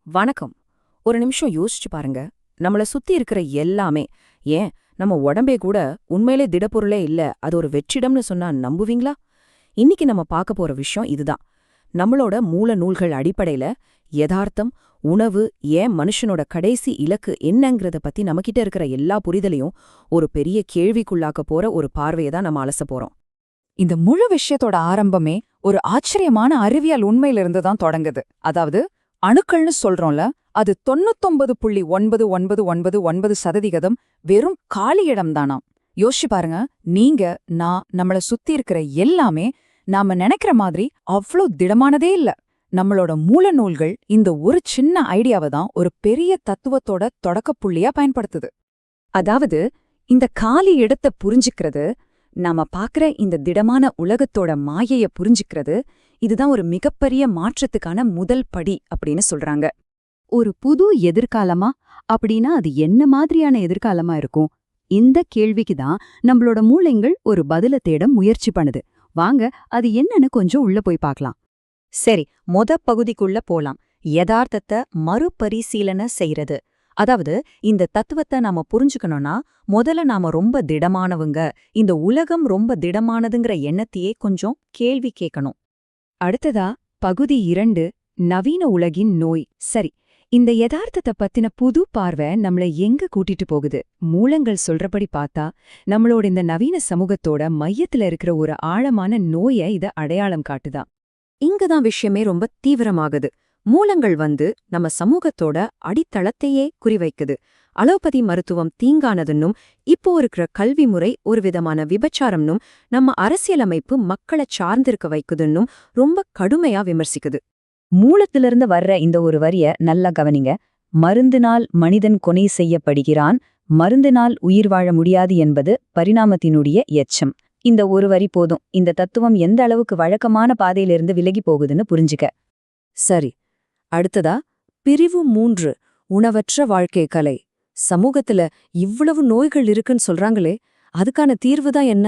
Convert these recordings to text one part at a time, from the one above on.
வணக்கம். ஒரு நிமிஷம் யோசிச்சு பாருங்க. நம்மள சுத்தி இருக்கிற எல்லாமே, ஏன் நம்ம உடம்பே கூட உண்மையிலே திடப்பொருளே இல்ல, அது ஒரு வெற்றிடம்னு சொன்னா நம்புவீங்களா? இன்னைக்கு நம்ம பார்க்க போற விஷயம் இதுதான். நம்மளோட மூல நூல்கள் அடிப்படையில யதார்த்தம், உணவு, ஏன் மனுஷனோட கடைசி இலக்கு என்னங்கறத பத்தி நம்மகிட்ட இருக்கிற எல்லா புரிதலையும் ஒரு பெரிய கேள்விக்குள்ளாக்க போற ஒரு பார்வையை தான் நம்ம அலச போறோம். இந்த முழு விஷயத்தோட ஆரம்பமே ஒரு ஆச்சரியமான அறிவியல் உண்மையிலிருந்து தான் தொடங்குது. அதாவது அணுக்கள்னு சொல்றோம்ல, அது 99.9999% வெறும் காலி இடம் தானாம். யோசிச்சு பாருங்க, நீங்க, நான், நம்மள சுத்தி இருக்கிற எல்லாமே நாம நினைக்கிற மாதிரி அவ்ளோ திடமானதே இல்ல. நம்மளோட மூல நூல்கள் இந்த ஒரு சின்ன ஐடியாவை தான் ஒரு பெரிய தத்துவத்தோட தொடக்கப்புள்ளியா பயன்படுத்துது. அதாவது இந்த காலி இடத்த புரிஞ்சுக்கிறது, நாம பாக்குற இந்த திடமான உலகத்தோட மாயைய புரிஞ்சுக்கிறது, இதுதான் ஒரு மிகப்பெரிய மாற்றத்துக்கான முதல் படி அப்படின்னு சொல்றாங்க. ஒரு புது எதிர்காலமா அப்படின்னா அது என்ன மாதிரியான எதிர்காலமா இருக்கும்? இந்த கேள்விக்கு தான் நம்மளோட மூளைங்கள் ஒரு பதில தேட முயற்சி பண்ணுது. வாங்க, அது என்னன்னு கொஞ்சம் உள்ள போய் பார்க்கலாம். சரி, பகுதிக்குள்ள போலாம். யதார்த்தத்தை மறுபரிசீலனை செய்யறது. அதாவது இந்த தத்துவத்தை நாம புரிஞ்சுக்கணும்னா முதல்ல நாம ரொம்ப திடமானவங்க, இந்த உலகம் ரொம்ப திடமானதுங்கிற எண்ணத்தையே கொஞ்சம் கேள்வி கேட்கணும். அடுத்ததா பகுதி 2, நவீன உலகின் நோய். சரி, இந்த யதார்த்தத்தை பத்தின புது பார்வை நம்மள எங்க கூட்டிட்டு போகுது? மூலங்கள் சொல்றபடி பார்த்தா நம்மளோட இந்த நவீன சமூகத்தோட மையத்துல இருக்கிற ஒரு ஆழமான நோயை இத அடையாளம் காட்டுதா. இங்கதான் விஷயமே ரொம்ப தீவிரமாகுது. மூலங்கள் நம்ம சமூகத்தோட அடித்தளத்தையே குறிவைக்குது. அலோபதி மருத்துவம் தீங்கானதுன்னும், இப்போ இருக்கிற கல்வி முறை ஒரு விதமான விபச்சாரம்னும், நம்ம அரசியலமைப்பு மக்களை சார்ந்திருக்க வைக்குதுன்னும் ரொம்ப கடுமையா விமர்சிக்குது. மூலத்திலிருந்து வர்ற இந்த ஒரு வரிய நல்லா கவனிங்க. மருந்தினால் மனிதன் கொலை செய்யப்படுகிறான், மருந்தினால் உயிர் வாழ முடியாது என்பது பரிணாமத்தினுடைய எச்சம். இந்த ஒரு வரி போதும் இந்த தத்துவம் எந்த அளவுக்கு வழக்கமான பாதையிலிருந்து விலகி போகுதுன்னு புரிஞ்சுக்க. சரி, அடுத்ததா பிரிவு 3, உணவற்ற வாழ்க்கை கலை. சமூகத்துல இவ்வளவு நோய்கள் இருக்குன்னு சொல்றாங்களே, அதுக்கான தீர்வுதான் என்ன?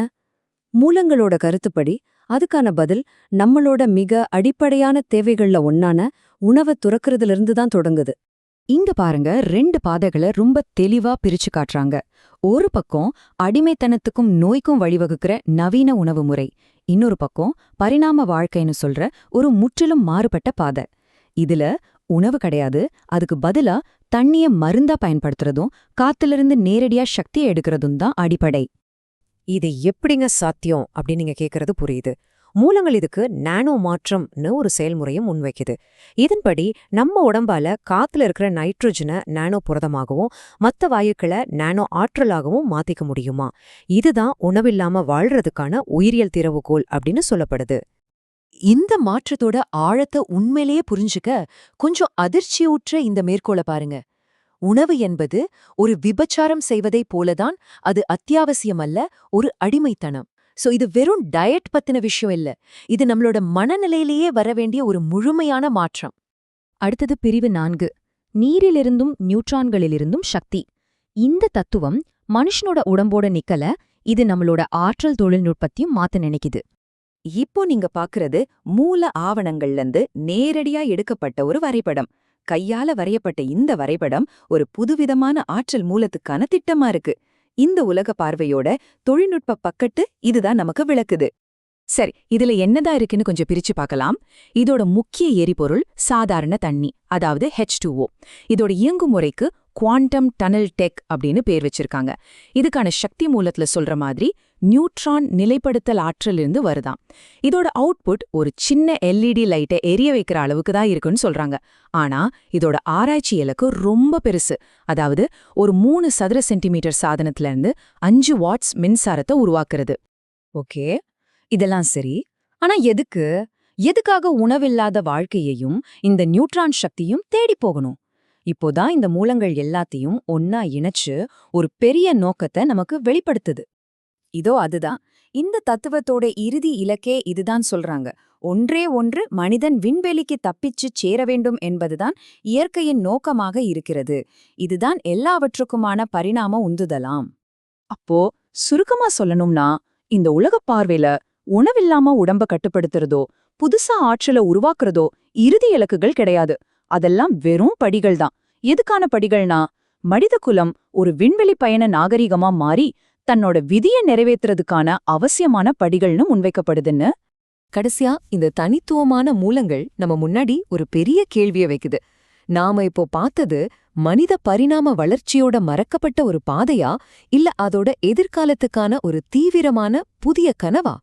மூலங்களோட கருத்துப்படி அதுக்கான பதில் நம்மளோட மிக அடிப்படையான தேவைகள்ல ஒன்னான உணவை துறக்கிறதுல தான் தொடங்குது. இங்க பாருங்க, 2 பாதைகளை ரொம்ப தெளிவா பிரிச்சு காட்டுறாங்க. ஒரு பக்கம் அடிமைத்தனத்துக்கும் நோய்க்கும் வழிவகுக்கிற நவீன உணவு முறை, இன்னொரு பக்கம் பரிணாம வாழ்க்கைன்னு சொல்ற ஒரு முற்றிலும் மாறுபட்ட பாதை. இதுல உணவு கிடையாது, அதுக்கு பதிலா தண்ணிய மருந்தா பயன்படுத்துறதும் காத்திலிருந்து நேரடியா சக்தியை எடுக்கிறதும் தான் அடிப்படை. இது எப்படிங்க சாத்தியம் அப்படின்னு நீங்க கேட்கறது புரியுது. மூலங்கள் இதுக்கு நானோ மாற்றம்னு ஒரு செயல்முறையும் முன்வைக்குது. இதன்படி நம்ம உடம்பால காத்துல இருக்கிற நைட்ரோஜனை நானோ புரதமாகவும் மற்ற வாயுக்களை நானோ ஆற்றலாகவும் மாத்திக்க முடியுமா? இதுதான் உணவில்லாம வாழ்றதுக்கான உயிரியல் திறவுகோல் அப்படின்னு சொல்லப்படுது. இந்த மாற்றத்தோட ஆழத்தை உண்மையிலேயே புரிஞ்சுக்க கொஞ்சம் அதிர்ச்சியூற்ற இந்த மேற்கோளை பாருங்க. உணவு என்பது ஒரு விபச்சாரம் செய்வதைப் போலதான் அது அத்தியாவசியமல்ல, ஒரு அடிமைத்தனம். சோ இது வெறும் டயட் பத்தின விஷயம் இல்ல, இது நம்மளோட மனநிலையிலேயே வரவேண்டிய ஒரு முழுமையான மாற்றம். அடுத்தது பிரிவு 4, நீரிலிருந்தும் நியூட்ரான்களிலிருந்தும் சக்தி. இந்த தத்துவம் மனுஷனோட உடம்போட நிக்கல, இது நம்மளோட ஆற்றல் தொழில்நுட்பத்தையும் மாத்த நினைக்குது. இப்போ நீங்க பாக்குறது மூல ஆவணங்கள்லேருந்து நேரடியா எடுக்கப்பட்ட ஒரு வரைபடம். கையால வரையப்பட்ட இந்த வரைபடம் ஒரு புதுவிதமான ஆற்றல் மூலத்துக்கான திட்டமா இருக்கு. இந்த உலக பார்வையோட தொழில்நுட்ப பக்கத்து இதுதான் நமக்கு விளக்குது. சரி, இதுல என்னதான் இருக்குன்னு கொஞ்சம் பிரிச்சு பார்க்கலாம். இதோட முக்கிய எரிபொருள் சாதாரண தண்ணி, அதாவது H2O. இதோட இயங்குமுறைக்கு குவாண்டம் டனல் டெக் அப்படின்னு பேர் வச்சிருக்காங்க. இதுக்கான சக்தி மூலத்துல சொல்ற மாதிரி நியூட்ரான் நிலைப்படுத்தல் ஆற்றலிருந்து வருதாம். இதோட அவுட்புட் ஒரு சின்ன LED லைட்டை எரிய வைக்கிற அளவுக்கு தான் இருக்குன்னு சொல்றாங்க. ஆனா இதோட ஆராய்ச்சி இலக்கு ரொம்ப பெருசு. அதாவது ஒரு 3 சதுர சென்டிமீட்டர் சாதனத்துல இருந்து 5 வாட்ஸ் மின்சாரத்தை உருவாக்குறது. ஓகே, இதெல்லாம் சரி. ஆனா எதுக்காக உணவில்லாத வாழ்க்கையையும் இந்த நியூட்ரான் சக்தியும் தேடி போகணும்? இப்போதான் இந்த மூலங்கள் எல்லாத்தையும் ஒன்னா இணைச்சு ஒரு பெரிய நோக்கத்தை நமக்கு வெளிப்படுத்துது. இதோ அதுதான் இந்த தத்துவத்தோட இறுதி இலக்கே. இதுதான் சொல்றாங்க, ஒன்றே ஒன்று, மனிதன் விண்வெளிக்கு தப்பிச்சு சேர வேண்டும் என்பதுதான் இயற்கையின் நோக்கமாக இருக்கிறது. இதுதான் எல்லாவற்றுக்குமான பரிணாம உந்துதலாம். அப்போ சுருக்கமா சொல்லணும்னா, இந்த உலகப் பார்வையில உணவில்லாம உடம்ப கட்டுப்படுத்துறதோ புதுசா ஆற்றலை உருவாக்குறதோ இறுதி இலக்குகள் கிடையாது. அதெல்லாம் வெறும் படிகள் தான். எதுக்கான படிகள்னா, மனிதகுலம் ஒரு விண்வெளி பயண நாகரிகமா மாறி தன்னோட விதிய நிறைவேத்துறதுக்கான அவசியமான படிகள்னு முன்வைக்கப்படுதுன்னு. கடைசியா இந்த தனித்துவமான மூலங்கள் நம்ம முன்னாடி ஒரு பெரிய கேள்விய வைக்குது. நாம இப்போ பார்த்தது மனித பரிணாம வளர்ச்சியோட மறக்கப்பட்ட ஒரு பாதையா, இல்ல அதோட எதிர்காலத்துக்கான ஒரு தீவிரமான புதிய கனவா?